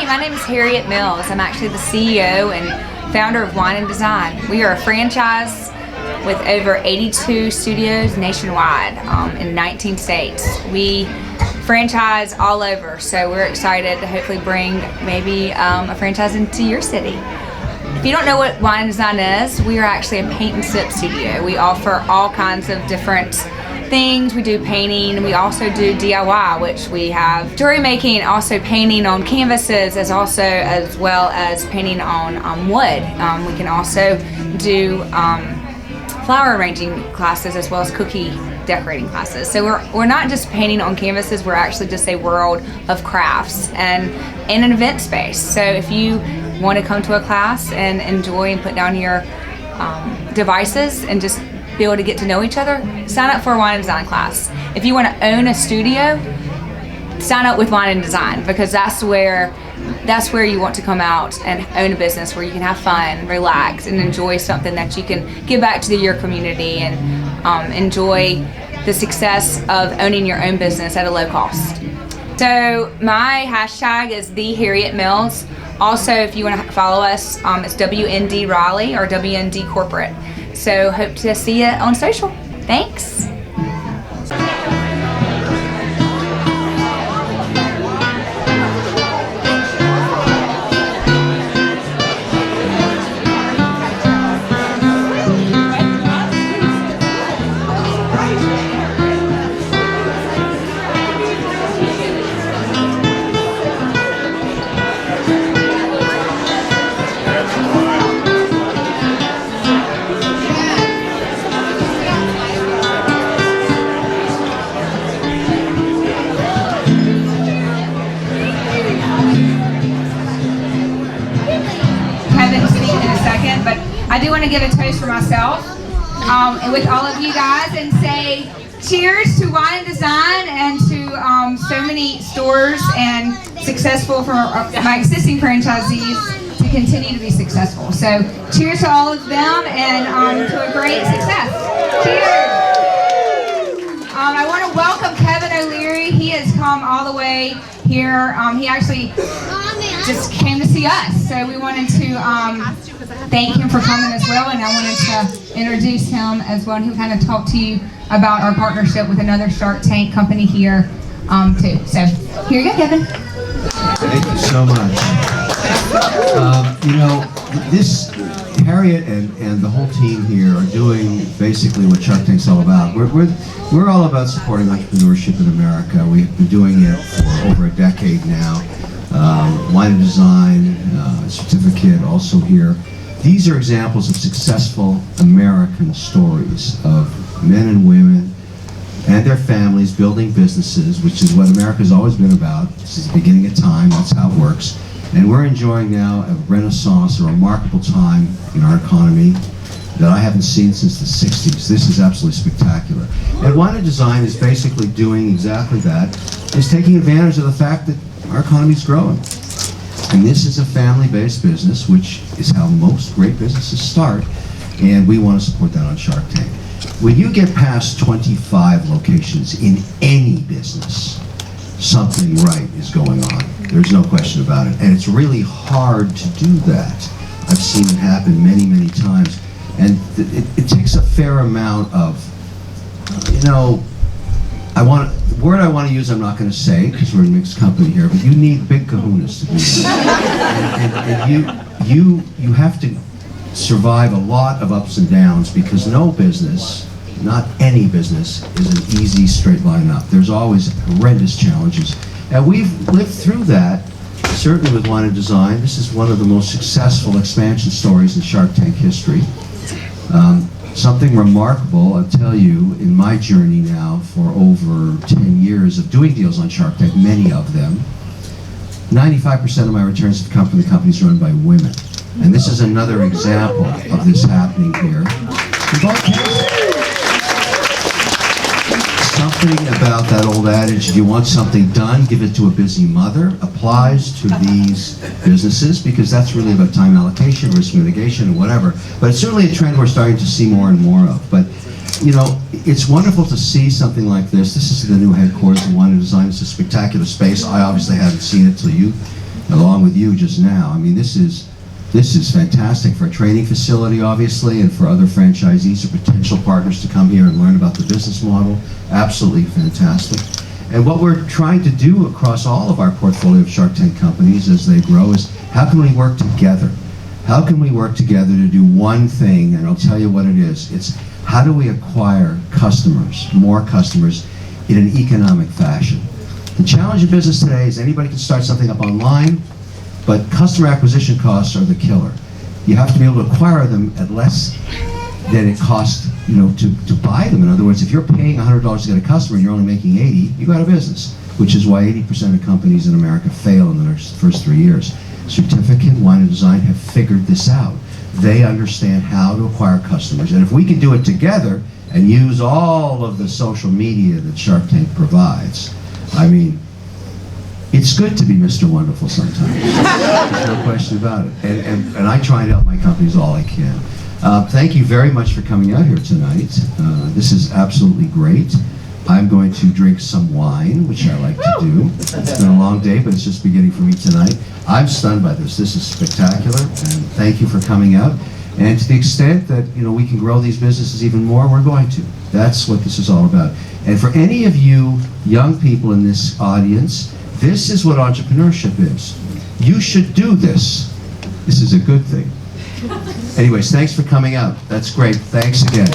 Hi, my name is Harriett Mills. I'm actually the CEO and founder of Wine and Design. We are a franchise with over 82 studios nationwide in 19 states. We franchise all over, so we're excited to hopefully bring maybe a franchise into your city. If you don't know what Wine and Design is, we are actually a paint and sip studio. We offer all kinds of different things. We do painting, we also do DIY, which we have jewelry making, also painting on canvases, as well as painting on wood. We can also do flower arranging classes as well as cookie decorating classes. So we're not just painting on canvases, we're actually just a world of crafts and in an event space. So if you want to come to a class and enjoy and put down your devices and just be able to get to know each other, sign up for a wine and design class. If you want to own a studio, sign up with Wine and Design, because that's where you want to come out and own a business where you can have fun, relax, and enjoy something that you can give back to your community and enjoy the success of owning your own business at a low cost. So my hashtag is the Harriett Mills. Also, if you want to follow us, it's WND Raleigh or WND Corporate. So hope to see you on social. Thanks. But I do want to give a toast for myself and with all of you guys and say cheers to Wine and Design and to so many stores and successful for my existing franchisees to continue to be successful. So cheers to all of them and to a great success. Cheers! I want to welcome Kevin O'Leary. He has come all the way here. He actually just came to see us, so we wanted to thank him for coming as well, and I wanted to introduce him as well, and he'll kind of talk to you about our partnership with another Shark Tank company here too. So here you go, Kevin. Thank you so much. This Harriet and the whole team here are doing basically what Shark Tank's all about. We're all about supporting entrepreneurship in America. We've been doing it for over a decade now. Wine and Design, certificate also here. These are examples of successful American stories of men and women and their families building businesses, which is what America's always been about. This is the beginning of time, that's how it works. And we're enjoying now a renaissance, a remarkable time in our economy that I haven't seen since the 60s. This is absolutely spectacular. And Wine and Design is basically doing exactly that. It's taking advantage of the fact that our economy's growing. And this is a family-based business, which is how most great businesses start, and we want to support that on Shark Tank. When you get past 25 locations in any business, something right is going on. There's no question about it. And it's really hard to do that. I've seen it happen many, many times. And it takes a fair amount of, the word I want to use I'm not going to say because we're a mixed company here, but you need big kahunas to do that. and you have to survive a lot of ups and downs, because no business, not any business, is an easy straight line up. There's always horrendous challenges. And we've lived through that, certainly with Wine and Design. This is one of the most successful expansion stories in Shark Tank history. Something remarkable, I'll tell you, in my journey now for over 10 years of doing deals on Shark Tank, many of them, 95% of my returns have come from the companies run by women. And this is another example of this happening here. In both cases, something about that old adage, if you want something done, give it to a busy mother, applies to these businesses, because that's really about time allocation, risk mitigation, and whatever. But it's certainly a trend we're starting to see more and more of. But, it's wonderful to see something like this. This is the new headquarters of Wine and Design. It's a spectacular space. I obviously haven't seen it till you along with you just now. I mean, this is fantastic for a training facility, obviously, and for other franchisees or potential partners to come here and learn about the business model. Absolutely fantastic. And what we're trying to do across all of our portfolio of Shark Tank companies as they grow is, how can we work together? How can we work together to do one thing? And I'll tell you what it is. It's how do we acquire customers, more customers, in an economic fashion? The challenge in business today is anybody can start something up online, but customer acquisition costs are the killer. You have to be able to acquire them at less than it costs, to buy them. In other words, if you're paying $100 to get a customer and you're only making 80, you got a business, which is why 80% of companies in America fail in their first 3 years. Certificate Wine and Design have figured this out. They understand how to acquire customers, and if we can do it together and use all of the social media that Shark Tank provides, I mean, it's good to be Mr. Wonderful sometimes. There's no question about it. And I try and help my companies all I can. Thank you very much for coming out here tonight. This is absolutely great. I'm going to drink some wine, which I like to do. It's been a long day, but it's just beginning for me tonight. I'm stunned by this. This is spectacular, and thank you for coming out. And to the extent that we can grow these businesses even more, we're going to. That's what this is all about. And for any of you young people in this audience, this is what entrepreneurship is. You should do this. This is a good thing. Anyways, thanks for coming out. That's great. Thanks again.